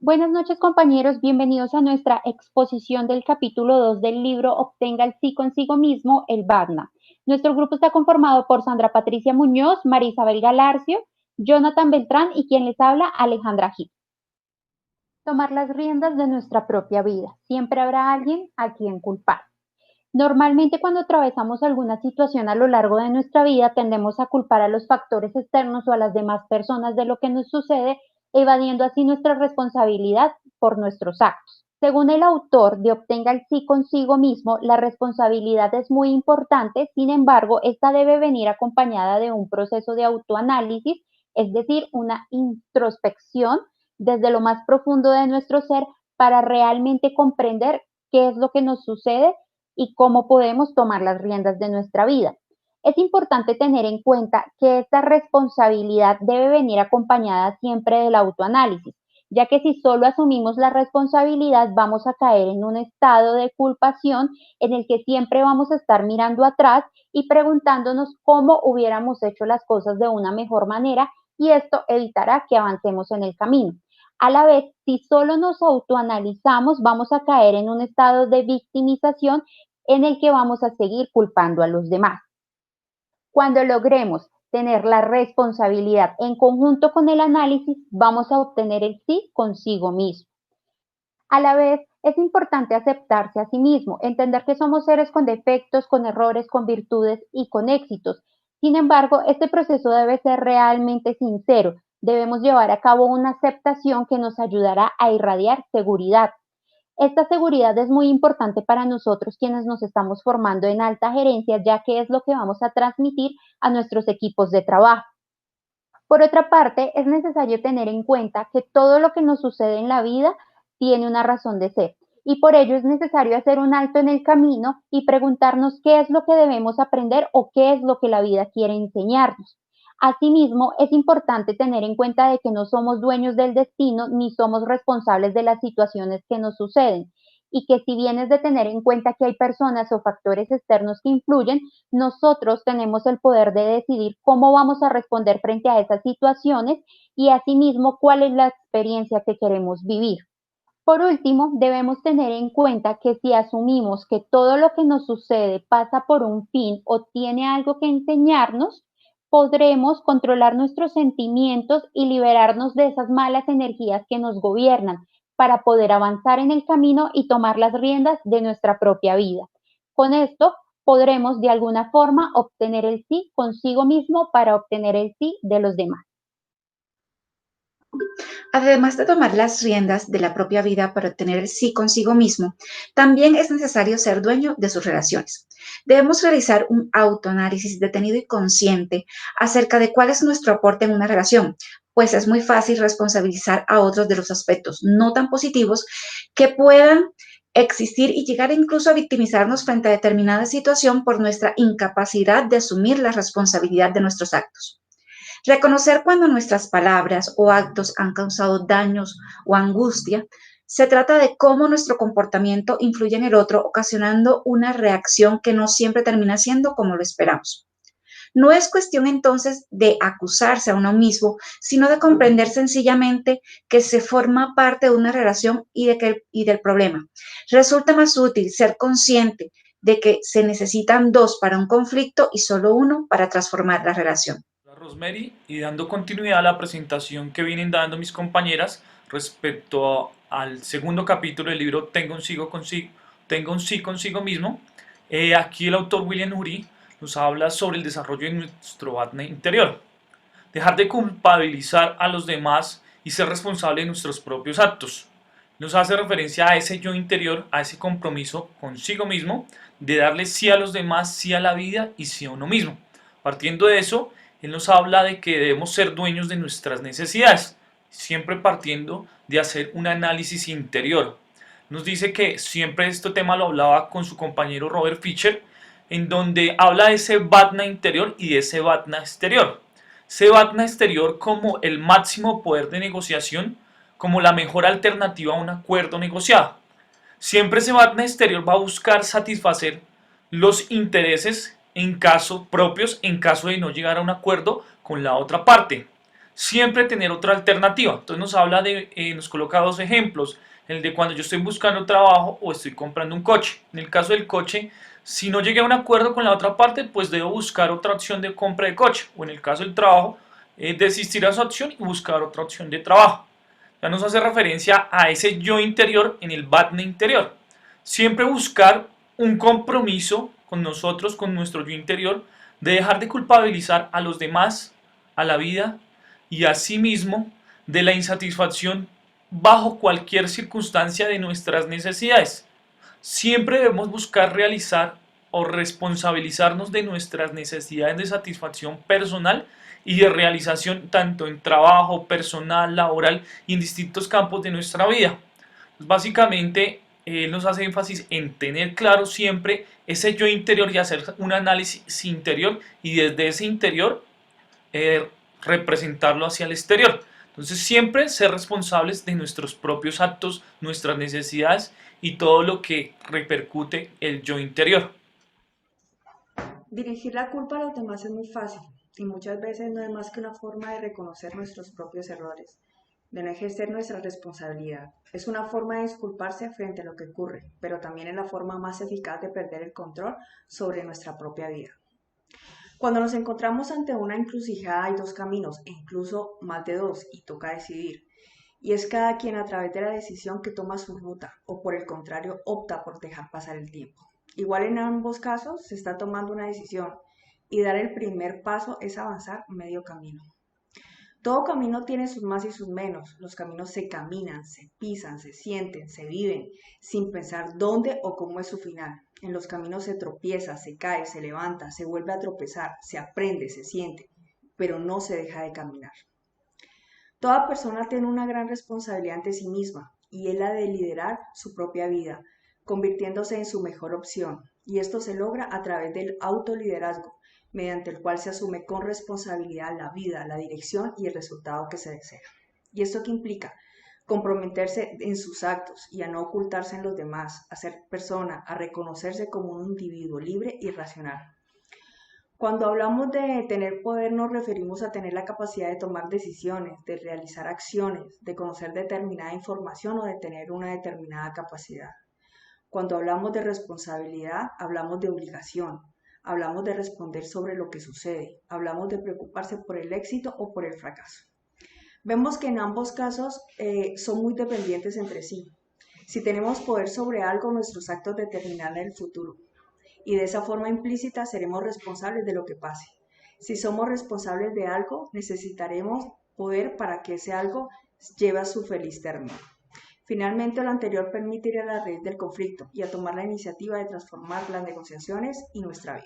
Buenas noches, compañeros, bienvenidos a nuestra exposición del capítulo 2 del libro Obtenga el sí consigo mismo, el BADNA. Nuestro grupo está conformado por Sandra Patricia Muñoz, María Isabel Galarcio, Jonathan Beltrán y quien les habla, Alejandra Gil. Tomar las riendas de nuestra propia vida. Siempre habrá alguien a quien culpar. Normalmente cuando atravesamos alguna situación a lo largo de nuestra vida tendemos a culpar a los factores externos o a las demás personas de lo que nos sucede, evadiendo así nuestra responsabilidad por nuestros actos. Según el autor de Obtenga el sí consigo mismo, la responsabilidad es muy importante, sin embargo, esta debe venir acompañada de un proceso de autoanálisis, es decir, una introspección desde lo más profundo de nuestro ser para realmente comprender qué es lo que nos sucede y cómo podemos tomar las riendas de nuestra vida. Es importante tener en cuenta que esta responsabilidad debe venir acompañada siempre del autoanálisis, ya que si solo asumimos la responsabilidad vamos a caer en un estado de culpación en el que siempre vamos a estar mirando atrás y preguntándonos cómo hubiéramos hecho las cosas de una mejor manera y esto evitará que avancemos en el camino. A la vez, si solo nos autoanalizamos, vamos a caer en un estado de victimización en el que vamos a seguir culpando a los demás. Cuando logremos tener la responsabilidad en conjunto con el análisis, vamos a obtener el sí consigo mismo. A la vez, es importante aceptarse a sí mismo, entender que somos seres con defectos, con errores, con virtudes y con éxitos. Sin embargo, este proceso debe ser realmente sincero. Debemos llevar a cabo una aceptación que nos ayudará a irradiar seguridad. Esta seguridad es muy importante para nosotros quienes nos estamos formando en alta gerencia, ya que es lo que vamos a transmitir a nuestros equipos de trabajo. Por otra parte, es necesario tener en cuenta que todo lo que nos sucede en la vida tiene una razón de ser y por ello es necesario hacer un alto en el camino y preguntarnos qué es lo que debemos aprender o qué es lo que la vida quiere enseñarnos. Asimismo, es importante tener en cuenta de que no somos dueños del destino ni somos responsables de las situaciones que nos suceden y que si bien es de tener en cuenta que hay personas o factores externos que influyen, nosotros tenemos el poder de decidir cómo vamos a responder frente a esas situaciones y asimismo cuál es la experiencia que queremos vivir. Por último, debemos tener en cuenta que si asumimos que todo lo que nos sucede pasa por un fin o tiene algo que enseñarnos, podremos controlar nuestros sentimientos y liberarnos de esas malas energías que nos gobiernan para poder avanzar en el camino y tomar las riendas de nuestra propia vida. Con esto podremos de alguna forma obtener el sí consigo mismo para obtener el sí de los demás. Además de tomar las riendas de la propia vida para obtener el sí consigo mismo, también es necesario ser dueño de sus relaciones. Debemos realizar un autoanálisis detenido y consciente acerca de cuál es nuestro aporte en una relación, pues es muy fácil responsabilizar a otros de los aspectos no tan positivos que puedan existir y llegar incluso a victimizarnos frente a determinada situación por nuestra incapacidad de asumir la responsabilidad de nuestros actos. Reconocer cuando nuestras palabras o actos han causado daños o angustia. Se trata de cómo nuestro comportamiento influye en el otro, ocasionando una reacción que no siempre termina siendo como lo esperamos. No es cuestión entonces de acusarse a uno mismo, sino de comprender sencillamente que se forma parte de una relación y del problema. Resulta más útil ser consciente de que se necesitan dos para un conflicto y solo uno para transformar la relación. Rosemary, y dando continuidad a la presentación que vienen dando mis compañeras respecto al segundo capítulo del libro Tenga un sí consigo mismo, aquí el autor William Ury nos habla sobre el desarrollo de nuestro ADN interior. Dejar de culpabilizar a los demás y ser responsable de nuestros propios actos. Nos hace referencia a ese yo interior, a ese compromiso consigo mismo, de darle sí a los demás, sí a la vida y sí a uno mismo. Partiendo de eso, él nos habla de que debemos ser dueños de nuestras necesidades, siempre partiendo de hacer un análisis interior. Nos dice que siempre este tema lo hablaba con su compañero Robert Fisher, en donde habla de ese Vatna interior y de ese Vatna exterior. Ese Vatna exterior como el máximo poder de negociación, como la mejor alternativa a un acuerdo negociado. Siempre ese Vatna exterior va a buscar satisfacer los intereses en caso propios en caso de no llegar a un acuerdo con la otra parte. siempre tener otra alternativa. Entonces nos habla nos coloca dos ejemplos, el de cuando yo estoy buscando trabajo o estoy comprando un coche. En el caso del coche, si no llegué a un acuerdo con la otra parte, pues debo buscar otra opción de compra de coche. O en el caso del trabajo, desistir a esa opción y buscar otra opción de trabajo. Ya nos hace referencia a ese yo interior en el Batna interior. Siempre buscar un compromiso con nosotros, con nuestro yo interior, de dejar de culpabilizar a los demás, a la vida y a sí mismo de la insatisfacción bajo cualquier circunstancia de nuestras necesidades. Siempre debemos buscar realizar o responsabilizarnos de nuestras necesidades de satisfacción personal y de realización tanto en trabajo, personal, laboral y en distintos campos de nuestra vida. Pues básicamente, él nos hace énfasis en tener claro siempre ese yo interior y hacer un análisis interior y desde ese interior representarlo hacia el exterior. Entonces siempre ser responsables de nuestros propios actos, nuestras necesidades y todo lo que repercute el yo interior. Dirigir la culpa a los demás es muy fácil y muchas veces no es más que una forma de reconocer nuestros propios errores, de no ejercer nuestra responsabilidad. Es una forma de disculparse frente a lo que ocurre, pero también es la forma más eficaz de perder el control sobre nuestra propia vida. Cuando nos encontramos ante una encrucijada hay dos caminos, e incluso más de dos, y toca decidir. Y es cada quien a través de la decisión que toma su ruta, o por el contrario opta por dejar pasar el tiempo. Igual en ambos casos se está tomando una decisión, y dar el primer paso es avanzar medio camino. Todo camino tiene sus más y sus menos. Los caminos se caminan, se pisan, se sienten, se viven, sin pensar dónde o cómo es su final. En los caminos se tropieza, se cae, se levanta, se vuelve a tropezar, se aprende, se siente, pero no se deja de caminar. Toda persona tiene una gran responsabilidad ante sí misma, y es la de liderar su propia vida, convirtiéndose en su mejor opción. Y esto se logra a través del autoliderazgo, mediante el cual se asume con responsabilidad la vida, la dirección y el resultado que se desea. ¿Y esto qué implica? Comprometerse en sus actos y a no ocultarse en los demás, a ser persona, a reconocerse como un individuo libre y racional. Cuando hablamos de tener poder nos referimos a tener la capacidad de tomar decisiones, de realizar acciones, de conocer determinada información o de tener una determinada capacidad. Cuando hablamos de responsabilidad, hablamos de obligación. Hablamos de responder sobre lo que sucede, hablamos de preocuparse por el éxito o por el fracaso. Vemos que en ambos casos son muy dependientes entre sí. Si tenemos poder sobre algo, nuestros actos determinarán el futuro. Y de esa forma implícita seremos responsables de lo que pase. Si somos responsables de algo, necesitaremos poder para que ese algo lleve a su feliz término. Finalmente, lo anterior permite ir a la raíz del conflicto y a tomar la iniciativa de transformar las negociaciones y nuestra vida.